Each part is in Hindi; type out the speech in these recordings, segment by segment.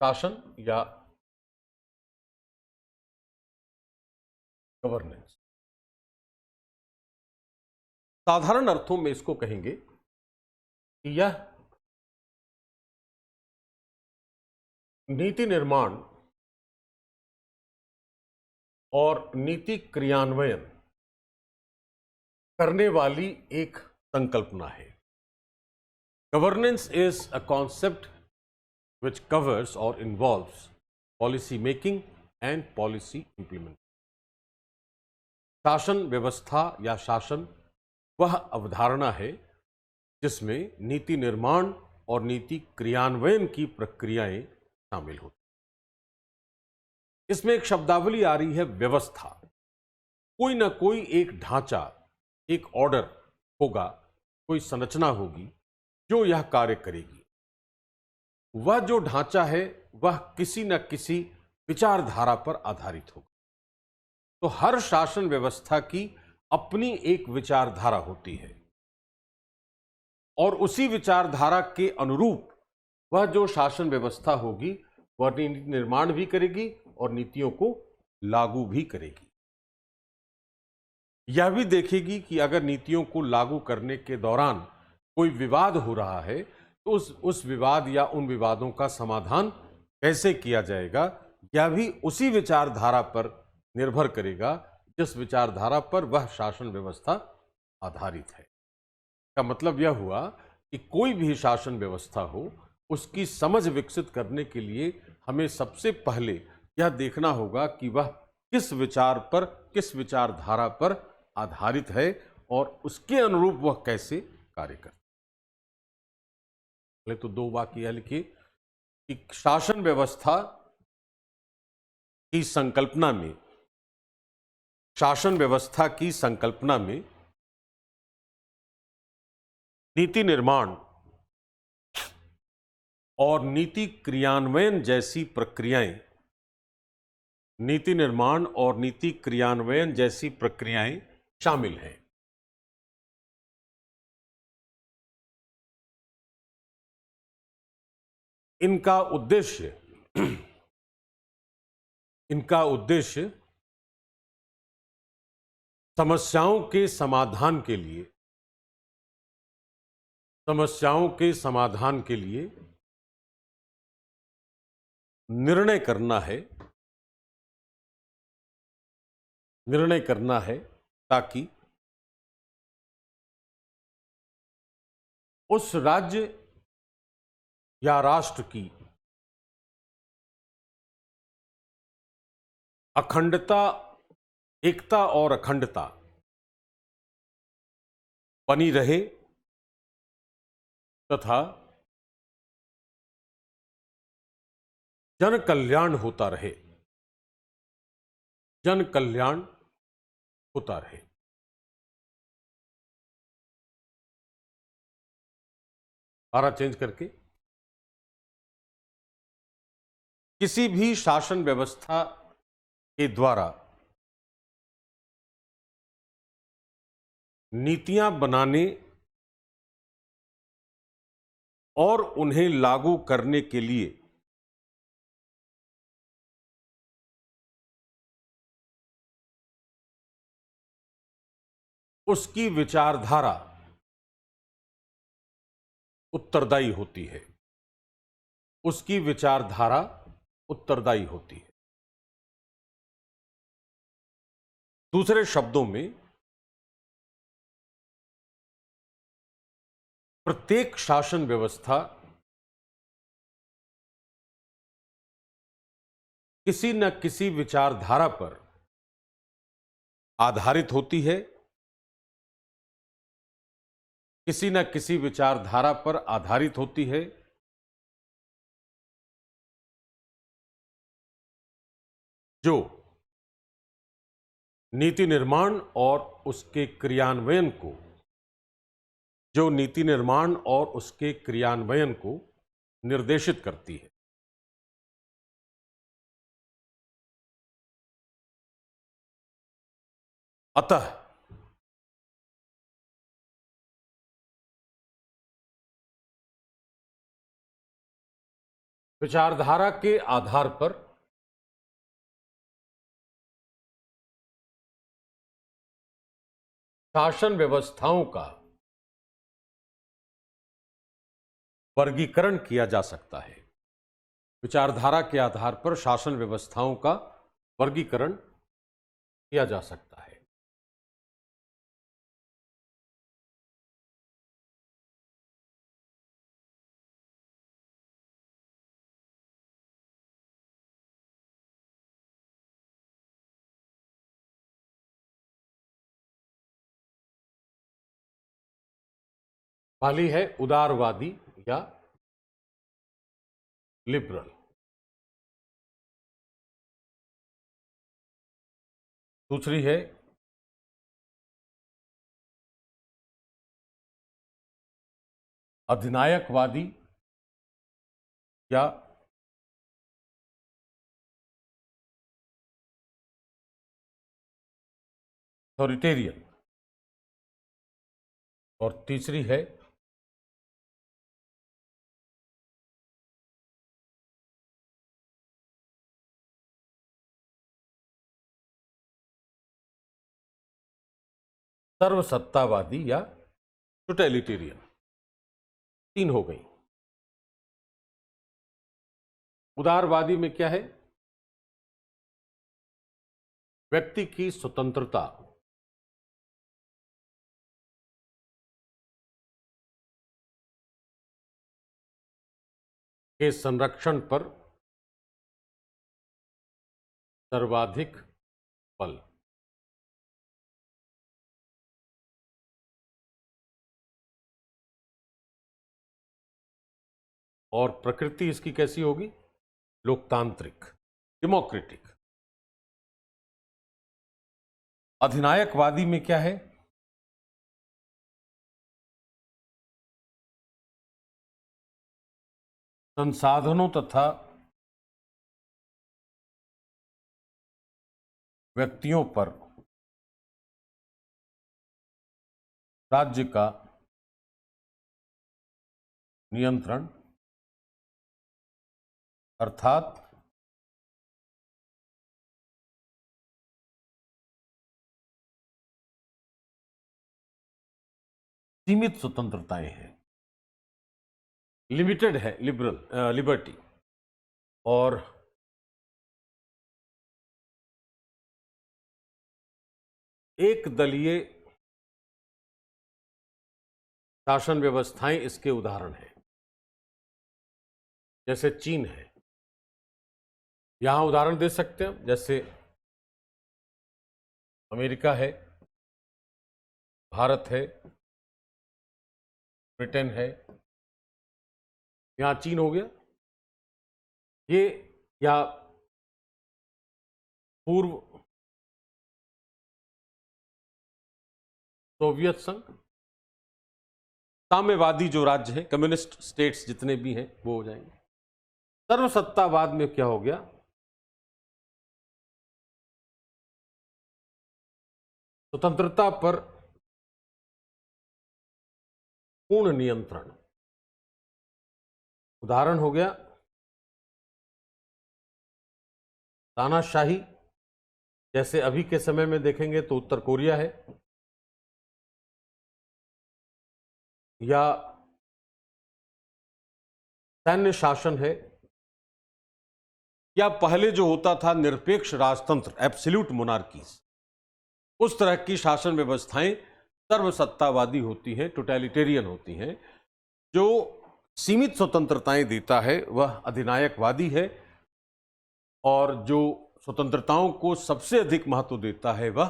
शासन या गवर्नेंस। साधारण अर्थों में इसको कहेंगे कि यह नीति निर्माण और नीति क्रियान्वयन करने वाली एक संकल्पना है। Governance is a concept which covers or involves policy making and policy implementation। शासन व्यवस्था या शासन वह अवधारणा है जिसमें नीति निर्माण और नीति क्रियान्वयन की प्रक्रियाएं शामिल होती। इसमें एक शब्दावली आ रही है व्यवस्था। कोई ना कोई एक ढांचा, एक ऑर्डर होगा, कोई संरचना होगी जो यह कार्य करेगी। वह जो ढांचा है वह किसी न किसी विचारधारा पर आधारित होगा। तो हर शासन व्यवस्था की अपनी एक विचारधारा होती है और उसी विचारधारा के अनुरूप वह जो शासन व्यवस्था होगी वह नीति निर्माण भी करेगी और नीतियों को लागू भी करेगी। यह भी देखेगी कि अगर नीतियों को लागू करने के दौरान कोई विवाद हो रहा है तो उस विवाद या उन विवादों का समाधान कैसे किया जाएगा, यह भी उसी विचारधारा पर निर्भर करेगा जिस विचारधारा पर वह शासन व्यवस्था आधारित है। का मतलब यह हुआ कि कोई भी शासन व्यवस्था हो, उसकी समझ विकसित करने के लिए हमें सबसे पहले यह देखना होगा कि वह किस विचार पर, किस विचारधारा पर आधारित है और उसके अनुरूप वह कैसे कार्य करता है। पहले तो दो वाक्य यह लिखिए कि शासन व्यवस्था की संकल्पना में, शासन व्यवस्था की संकल्पना में नीति निर्माण और नीति क्रियान्वयन जैसी प्रक्रियाएं, नीति निर्माण और नीति क्रियान्वयन जैसी प्रक्रियाएं शामिल हैं। इनका उद्देश्य समस्याओं के समाधान के लिए, समस्याओं के समाधान के लिए निर्णय करना है ताकि उस राज्य या राष्ट्र की अखंडता, एकता और अखंडता बनी रहे तथा जन कल्याण होता रहे, जन कल्याण होता रहे। पारा चेंज करके, किसी भी शासन व्यवस्था के द्वारा नीतियां बनाने और उन्हें लागू करने के लिए उसकी विचारधारा उत्तरदायी होती है, उसकी विचारधारा उत्तरदायी होती है। दूसरे शब्दों में, प्रत्येक शासन व्यवस्था किसी न किसी विचारधारा पर आधारित होती है, किसी न किसी विचारधारा पर आधारित होती है जो नीति निर्माण और उसके क्रियान्वयन को, जो नीति निर्माण और उसके क्रियान्वयन को निर्देशित करती है। अतः विचारधारा के आधार पर शासन व्यवस्थाओं का वर्गीकरण किया जा सकता है। विचारधारा के आधार पर शासन व्यवस्थाओं का वर्गीकरण किया जा सकता है। पहली है उदारवादी या लिबरल। दूसरी है अधिनायकवादी या अथॉरिटेरियन। और तीसरी है सर्वसत्तावादी या टोटलिटेरियन। तीन हो गई। उदारवादी में क्या है? व्यक्ति की स्वतंत्रता के संरक्षण पर सर्वाधिक बल। और प्रकृति इसकी कैसी होगी? लोकतांत्रिक, डेमोक्रेटिक। अधिनायकवादी में क्या है? संसाधनों तथा व्यक्तियों पर राज्य का नियंत्रण, अर्थात सीमित स्वतंत्रताएं हैं, लिमिटेड है लिबर्टी। और एक दलीय शासन व्यवस्थाएं इसके उदाहरण हैं, जैसे चीन है। यहां उदाहरण दे सकते हैं, जैसे अमेरिका है, भारत है, ब्रिटेन है। यहां चीन हो गया ये, या पूर्व सोवियत संघ। साम्यवादी जो राज्य है, कम्युनिस्ट स्टेट्स जितने भी हैं वो हो जाएंगे। सर्वसत्तावाद में क्या हो गया? स्वतंत्रता पर पूर्ण नियंत्रण। उदाहरण हो गया तानाशाही, जैसे अभी के समय में देखेंगे तो उत्तर कोरिया है, या सैन्य शासन है, या पहले जो होता था निरपेक्ष राजतंत्र, एब्सोल्यूट मोनार्कीज। उस तरह की शासन व्यवस्थाएं सर्वसत्तावादी होती हैं, टोटलिटेरियन होती हैं। जो सीमित स्वतंत्रताएं देता है वह अधिनायकवादी है, और जो स्वतंत्रताओं को सबसे अधिक महत्व देता है वह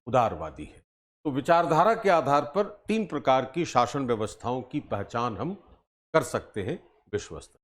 उदारवादी है। तो विचारधारा के आधार पर तीन प्रकार की शासन व्यवस्थाओं की पहचान हम कर सकते हैं विश्व स्तर।